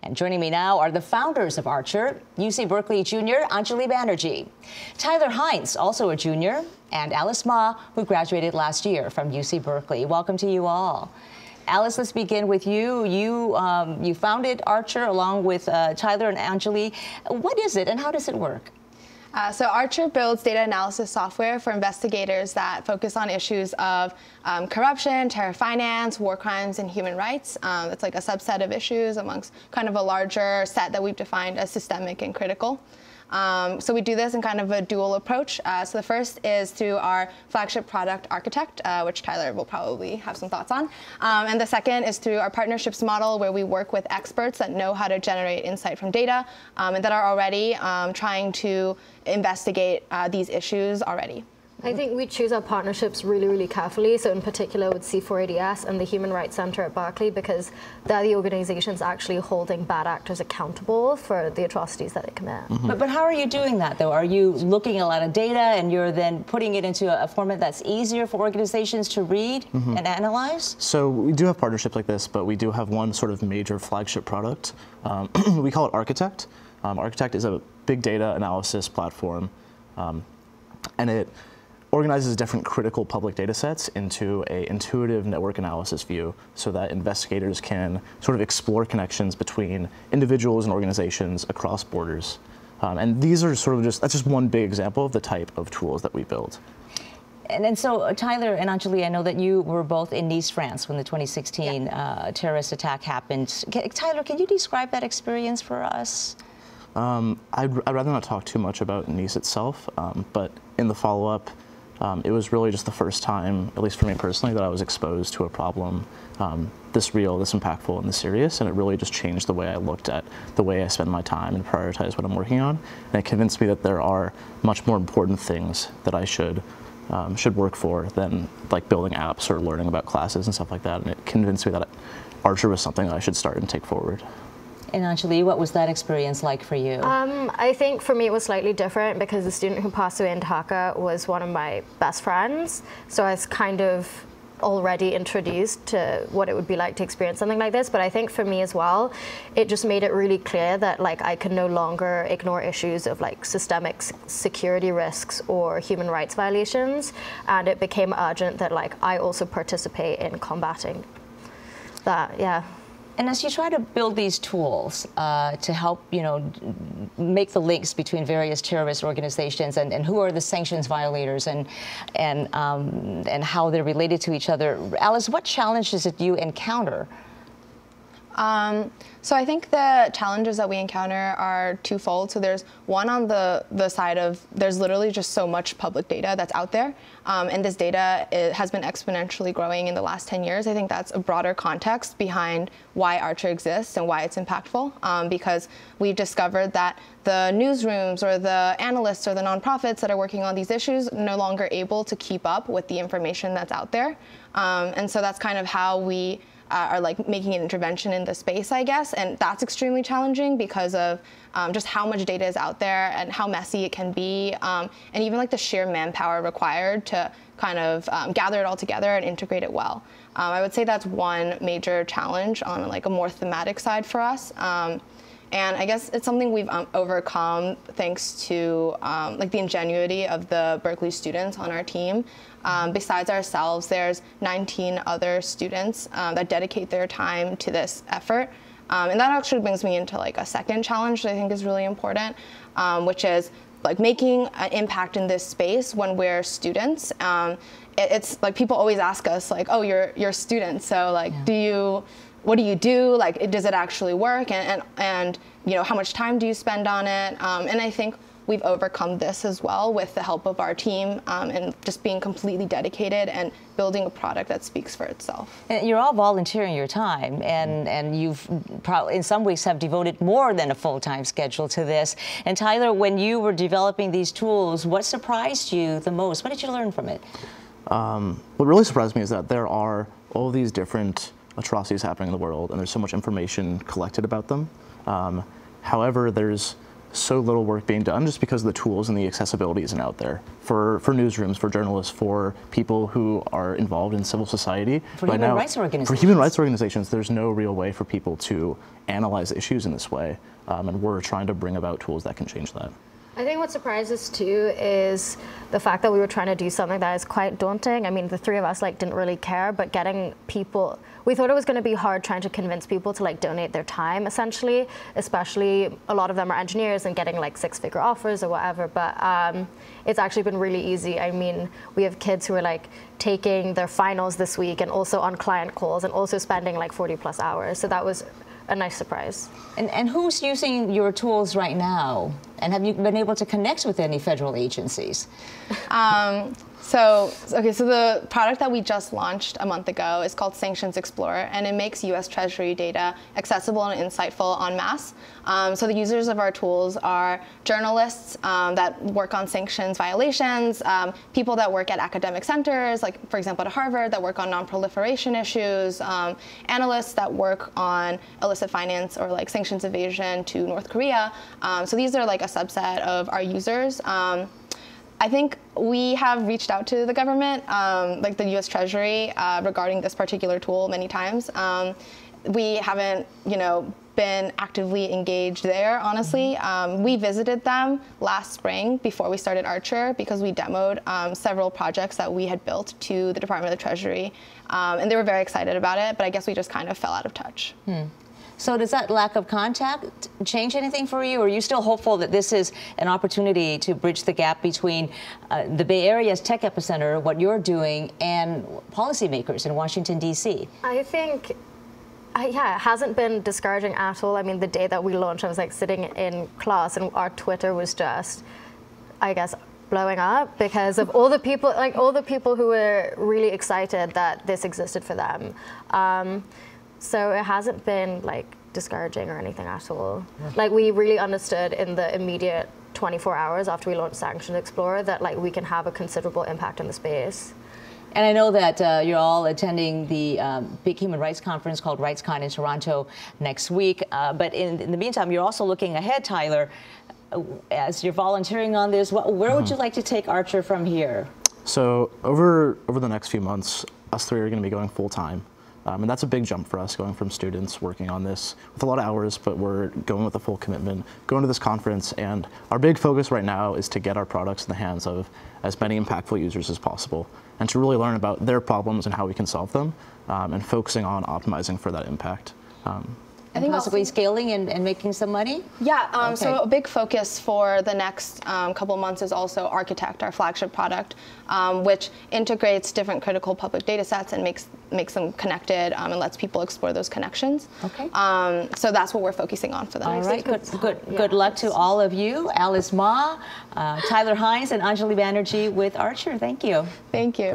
And joining me now are the founders of Archer, UC Berkeley junior Anjali Banerjee, Tyler Heintz, also a junior, and Alice Ma, who graduated last year from UC Berkeley. Welcome to you all. Alice, let's begin with you. You founded Archer along with Tyler and Anjali. What is it and how does it work? So Archer builds data analysis software for investigators that focus on issues of corruption, terror finance, war crimes, and human rights. It's like a subset of issues amongst kind of a larger set that we've defined as systemic and critical. So we do this in kind of a dual approach. So the first is through our flagship product, Architect, which Tyler will probably have some thoughts on. And the second is through our partnerships model, where we work with experts that know how to generate insight from data and that are already trying to investigate these issues already. I think we choose our partnerships really, really carefully. So in particular with C4ADS and the Human Rights Center at Berkeley, because they're the organizations actually holding bad actors accountable for the atrocities that they commit. Mm-hmm. But how are you doing that, though? Are you looking at a lot of data and you're then putting it into a format that's easier for organizations to read and analyze? So we do have partnerships like this, but we do have one sort of major flagship product. We call it Architect. Architect is a big data analysis platform, and it organizes different critical public data sets into an intuitive network analysis view so that investigators can sort of explore connections between individuals and organizations across borders. And these are sort of that's just one big example of the type of tools that we build. And so, Tyler and Anjali, I know that you were both in Nice, France when the 2016 terrorist attack happened. Tyler, can you describe that experience for us? I'd rather not talk too much about Nice itself, but in the follow-up, it was really just the first time, at least for me personally, that I was exposed to a problem this real, this impactful, and this serious, and it really just changed the way I looked at the way I spend my time and prioritize what I'm working on. And it convinced me that there are much more important things that I should work for than like building apps or learning about classes and stuff like that. And it convinced me that Archer was something that I should start and take forward. And Anjali, what was that experience like for you? I think for me it was slightly different because the student who passed away in Dhaka was one of my best friends. So I was kind of already introduced to what it would be like to experience something like this. But I think for me as well, it just made it really clear that like I can no longer ignore issues of like systemic security risks or human rights violations. And it became urgent that like I also participate in combating that, yeah. And as you try to build these tools to help, make the links between various terrorist organizations and who are the sanctions violators and how they're related to each other, Alice, what challenges did you encounter? So I think the challenges that we encounter are twofold. So there's one on the side of there's literally just so much public data that's out there. And this data has been exponentially growing in the last 10 years. I think that's a broader context behind why Archer exists and why it's impactful. Because we've discovered that the newsrooms or the analysts or the nonprofits that are working on these issues are no longer able to keep up with the information that's out there. And so that's kind of how we are like making an intervention in the space, I guess, and that's extremely challenging because of just how much data is out there and how messy it can be, and even like the sheer manpower required to kind of gather it all together and integrate it well. I would say that's one major challenge on like a more thematic side for us. And I guess it's something we've overcome thanks to like the ingenuity of the Berkeley students on our team. Besides ourselves, there's 19 other students that dedicate their time to this effort. And that actually brings me into like a second challenge that I think is really important, which is like making an impact in this space when we're students. It's like people always ask us like, oh, you're students, so like, what do you do? Like, does it actually work? And how much time do you spend on it? And I think we've overcome this as well with the help of our team and just being completely dedicated and building a product that speaks for itself. And you're all volunteering your time, and you've probably in some weeks have devoted more than a full-time schedule to this. And Tyler, when you were developing these tools, what surprised you the most? What did you learn from it? What really surprised me is that there are all these different atrocities happening in the world, and there's so much information collected about them. However, there's so little work being done just because the tools and the accessibility isn't out there for newsrooms, for journalists, for people who are involved in civil society. For human rights organizations. For human rights organizations, there's no real way for people to analyze issues in this way, and we're trying to bring about tools that can change that. I think what surprises too is the fact that we were trying to do something that is quite daunting. I mean, the three of us didn't really care, but getting people, we thought it was going to be hard trying to convince people to donate their time, essentially, especially a lot of them are engineers and getting six-figure offers or whatever, but it's actually been really easy. I mean, we have kids who are taking their finals this week and also on client calls and also spending 40+ hours. So that was a nice surprise. And who's using your tools right now? And have you been able to connect with any federal agencies? So the product that we just launched a month ago is called Sanctions Explorer, and it makes U.S. Treasury data accessible and insightful en masse. So the users of our tools are journalists that work on sanctions violations, people that work at academic centers, for example at Harvard, that work on non-proliferation issues, analysts that work on illicit finance or sanctions evasion to North Korea. So these are a subset of our users. I think we have reached out to the government, the U.S. Treasury, regarding this particular tool many times. We haven't, been actively engaged there, honestly. We visited them last spring before we started Archer because we demoed several projects that we had built to the Department of the Treasury, and they were very excited about it, but I guess we just kind of fell out of touch. So does that lack of contact change anything for you? Or are you still hopeful that this is an opportunity to bridge the gap between the Bay Area's tech epicenter, what you're doing, and policymakers in Washington, D.C.? I think, yeah, it hasn't been discouraging at all. I mean, the day that we launched, I was sitting in class and our Twitter was just, I guess, blowing up because of all the people who were really excited that this existed for them. So it hasn't been discouraging or anything at all. We really understood in the immediate 24 hours after we launched Sanctions Explorer that we can have a considerable impact in the space. And I know that you're all attending the big human rights conference called RightsCon in Toronto next week. But in the meantime, you're also looking ahead, Tyler, as you're volunteering on this. Where would you like to take Archer from here? So over the next few months, us three are going to be going full time. And that's a big jump for us, going from students working on this with a lot of hours, but we're going with a full commitment, going to this conference, and our big focus right now is to get our products in the hands of as many impactful users as possible, and to really learn about their problems and how we can solve them, and focusing on optimizing for that impact. I think possibly scaling and making some money? Yeah, okay. So a big focus for the next couple months is also Architect, our flagship product, which integrates different critical public data sets and makes them connected and lets people explore those connections. Okay. So that's what we're focusing on for the next. All right, good luck to all of you. Alice Ma, Tyler Heintz, and Anjali Banerjee with Archer. Thank you. Thank you.